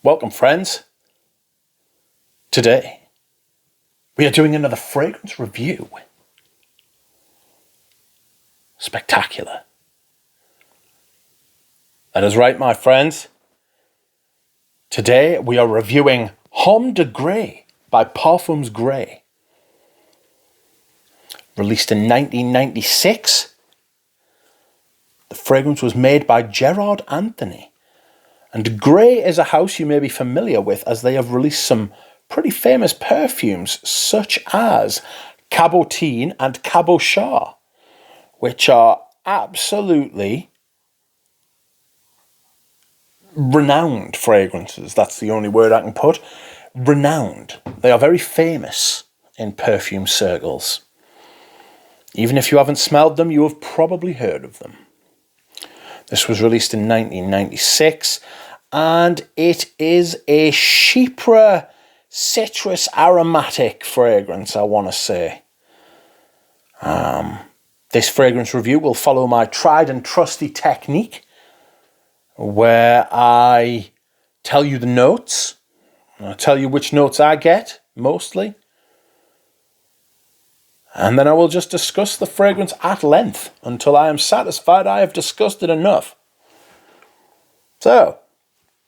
Welcome, friends. Today, we are doing another fragrance review. Spectacular. That is right, my friends. Today, we are reviewing Homme de Grès by Parfums Grès. Released in 1996, the fragrance was made by Gerard Anthony. And Grès is a house you may be familiar with, as they have released some pretty famous perfumes such as Cabotine and Cabochard, which are absolutely renowned fragrances. That's the only word I can put. Renowned. They are very famous in perfume circles. Even if you haven't smelled them, you have probably heard of them. This was released in 1996, and it is a chypre citrus aromatic fragrance, I want to say. This fragrance review will follow my tried and trusty technique, where I tell you the notes. I'll tell you which notes I get, mostly. And then I will just discuss the fragrance at length until I am satisfied I have discussed it enough. So,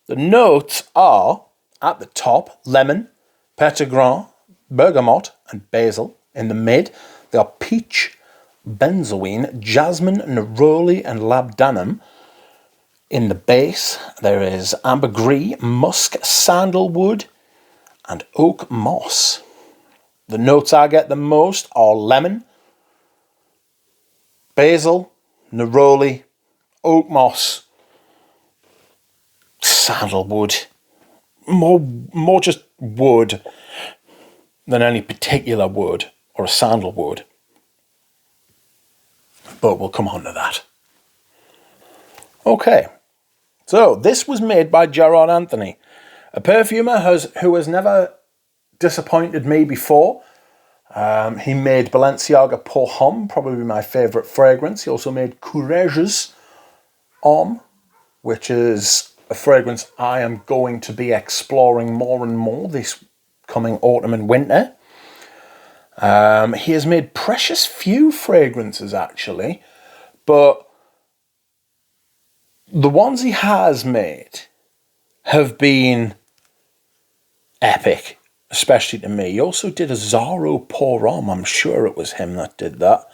the notes are, at the top, lemon, petitgrain, bergamot, and basil. In the mid, they are peach, benzoin, jasmine, neroli, and labdanum. In the base, there is ambergris, musk, sandalwood, and oak moss. The notes I get the most are lemon, basil, neroli, oak moss, sandalwood. More just wood than any particular wood or a sandalwood. But we'll come on to that. Okay, so this was made by Gerard Anthony, a perfumer who has never disappointed me before. He made Balenciaga Pour Homme, probably my favourite fragrance. He also made Courageous Homme, which is a fragrance I am going to be exploring more and more this coming autumn and winter. He has made precious few fragrances, actually, but the ones he has made have been epic, especially to me. He also did a Zaro Pour Homme. I'm sure it was him that did that.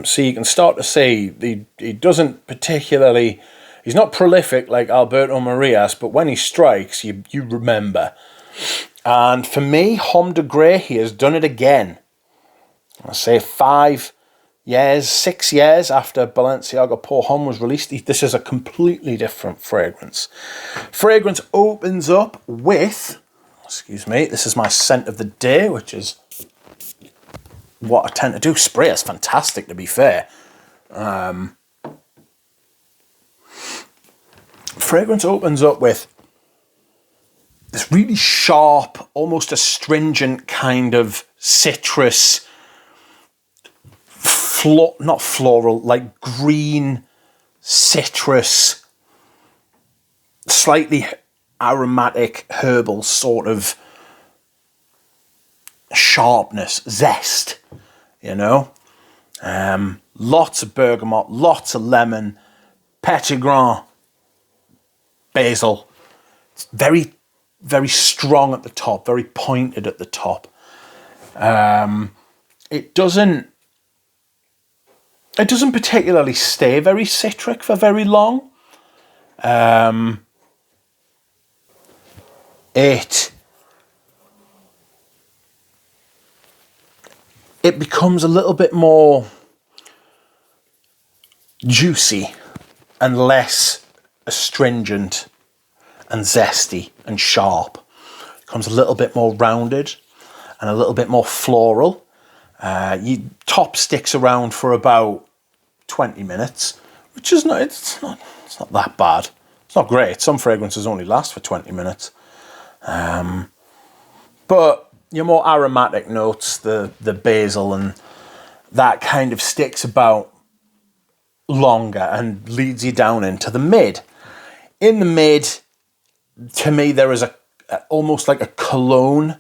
So you can start to see he doesn't particularly... He's not prolific like Alberto Marias, but when he strikes, you remember. And for me, Homme de Grès, he has done it again. I say 6 years after Balenciaga Pour Homme was released, this is a completely different fragrance. Fragrance opens up with... Excuse me, this is my scent of the day, which is what I tend to do. Spray is fantastic, to be fair. Fragrance opens up with this really sharp, almost astringent kind of citrus, not floral, like green citrus, slightly aromatic, herbal sort of sharpness, zest, you know. Lots of bergamot, lots of lemon, petitgrain, basil. It's very, very strong at the top, very pointed at the top. It doesn't particularly stay very citric for very long. It becomes a little bit more juicy and less astringent and zesty and sharp. It becomes a little bit more rounded and a little bit more floral. Top sticks around for about 20 minutes, which is it's not that bad. It's not great. Some fragrances only last for 20 minutes. But your more aromatic notes, the basil and that kind of sticks about longer and leads you down into the mid. In the mid, to me, there is almost like a cologne,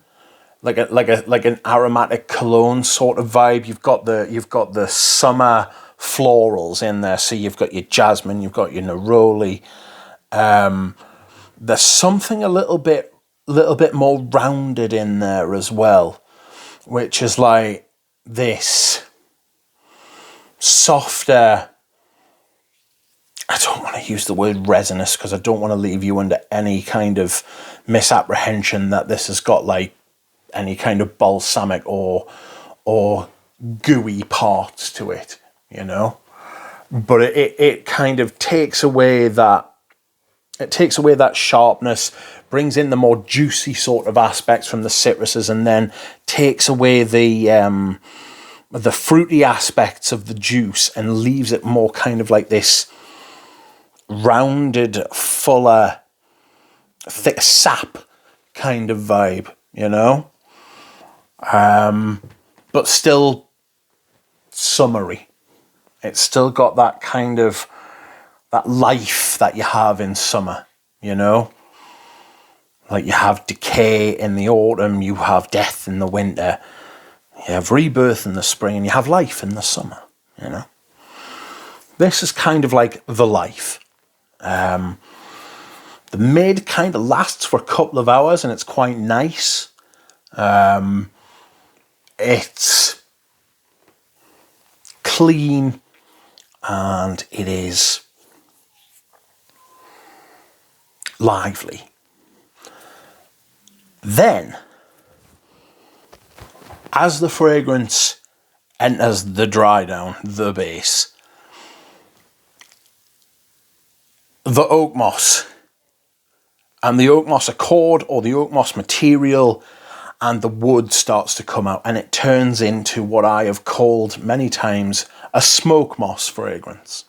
like an aromatic cologne sort of vibe. You've got the summer florals in there. So you've got your jasmine, you've got your neroli. There's something a little bit more rounded in there as well, which is like this softer. I don't want to use the word resinous because I don't want to leave you under any kind of misapprehension that this has got like any kind of balsamic or gooey parts to it, you know. But it kind of takes away that sharpness, brings in the more juicy sort of aspects from the citruses, and then takes away the fruity aspects of the juice and leaves it more kind of like this rounded, fuller, thick sap kind of vibe, you know. But still summery. It's still got that kind of that life that you have in summer, you know. Like you have decay in the autumn, you have death in the winter, you have rebirth in the spring, and you have life in the summer, you know. This is kind of like the life. The mid kind of lasts for a couple of hours and it's quite nice. It's clean and it is lively. Then, as the fragrance enters the dry down, the base, the oak moss and the oak moss accord or the oak moss material and the wood starts to come out, and it turns into what I have called many times a smoke moss fragrance.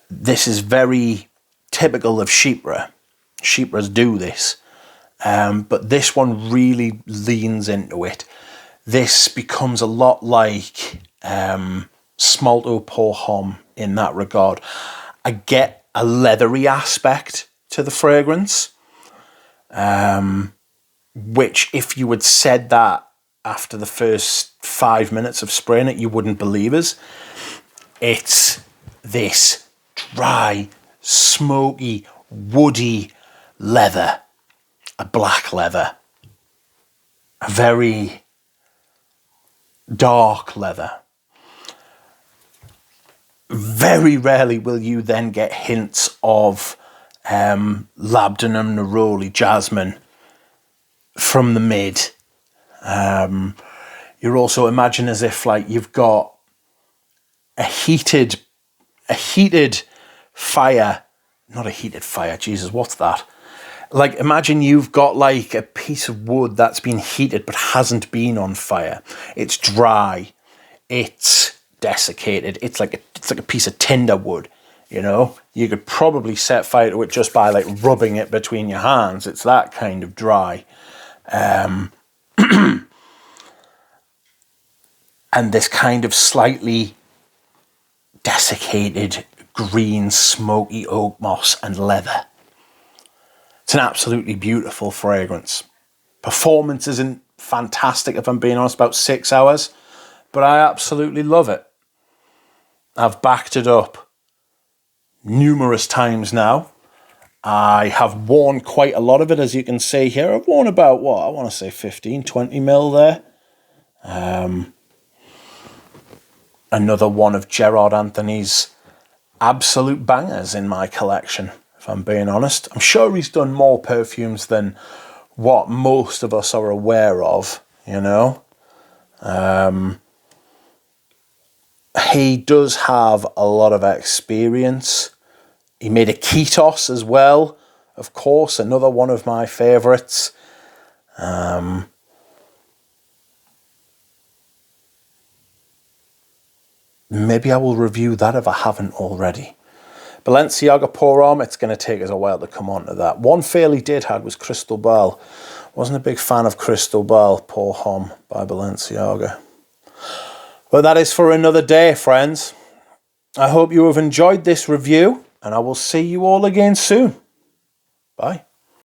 This is very typical of Chypre. Chypres do this, but this one really leans into it. This becomes a lot like Smalto pour Homme in that regard. I get a leathery aspect to the fragrance, which if you had said that after the first 5 minutes of spraying it, you wouldn't believe us. It's this dry, smoky, woody leather, a black leather, a very dark leather. Very rarely will you then get hints of labdanum, neroli, jasmine from the mid. You're also imagine as if like you've got a heated fire, not a heated fire, Jesus, what's that? Like imagine you've got like a piece of wood that's been heated but hasn't been on fire. It's dry, it's desiccated, it's like a piece of tinder wood, you know. You could probably set fire to it just by like rubbing it between your hands. It's that kind of dry. And this kind of slightly desiccated green smoky oak moss and leather. It's an absolutely beautiful fragrance. Performance isn't fantastic, if I'm being honest, about 6 hours, but I absolutely love it. I've backed it up numerous times now. I have worn quite a lot of it, as you can see here. I've worn about, what, I want to say 15, 20 mil there. Another one of Gerard Anthony's absolute bangers in my collection, if I'm being honest. I'm sure he's done more perfumes than what most of us are aware of, you know. He does have a lot of experience. He made a Ketos as well, of course, another one of my favourites. Maybe I will review that if I haven't already. Balenciaga Pour Homme, it's going to take us a while to come on to that. One fail he did have was Crystal Bell. Wasn't a big fan of Crystal Bell Pour Homme by Balenciaga. But that is for another day, friends. I hope you have enjoyed this review, and I will see you all again soon. Bye.